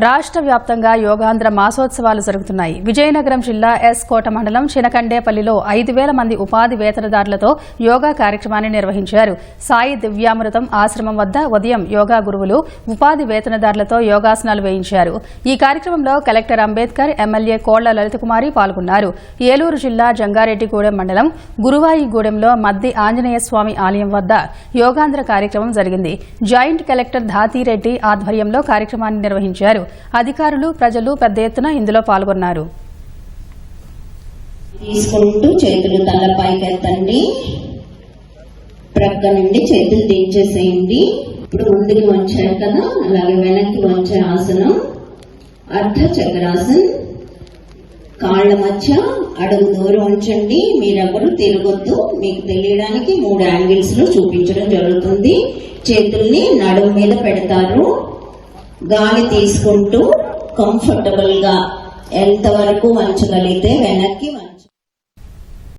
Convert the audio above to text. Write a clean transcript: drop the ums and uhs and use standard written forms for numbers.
రాష్ట్ర వ్యాప్తంగా యోగాంధ్ర మాసోత్సవాలు జరుగుతున్నాయి. విజయనగరం జిల్లా ఎస్ కోట మండలం చినకండేపల్లిలో 5,000 మంది ఉపాధి వేతనదారులతో యోగా కార్యక్రమాన్ని నిర్వహించారు. సాయి దివ్యామృతం ఆశ్రమం వద్ద ఉదయం యోగా గురువులు ఉపాధి వేతనదారులతో యోగాసనాలు వేయించారు. ఈ కార్యక్రమంలో కలెక్టర్ అంబేద్కర్, ఎమ్మెల్యే కోళ్ల లలితకుమారి పాల్గొన్నారు. ఏలూరు జిల్లా జంగారెడ్డిగూడెం మండలం గురువాయిగూడెంలో మద్ది ఆంజనేయ స్వామి ఆలయం వద్ద యోగాంధ్ర కార్యక్రమం జరిగింది. జాయింట్ కలెక్టర్ ధాతిరెడ్డి ఆధ్వర్యంలో కార్యక్రమాన్ని నిర్వహించారు. అధికారులు, ప్రజలు పెద్ద ఎత్తున ఇందులో పాల్గొన్నారు. తీసుకుంటూ చేతులు తలపైకి ఎత్తండి, ప్రక్క నుండి చేతులు దించేసేయండి. ఇప్పుడు ముందుకు వంచారు కదా, అలాగే వెనక్కి వంచే ఆసనం అర్ధ చక్రాసన్. కాళ్ల మధ్య అడుగు దూరం ఉంచండి. మీరెవరు తిరగొద్దు. మీకు తెలియడానికి 3 యాంగిల్స్ లో చూపించడం జరుగుతుంది. చేతుల్ని నడుము మీద పెడతారు. గాలి తీసుకుంటూ కంఫర్టబుల్ గా ఎంతవరకు వంచగలిగితే వెనక్కి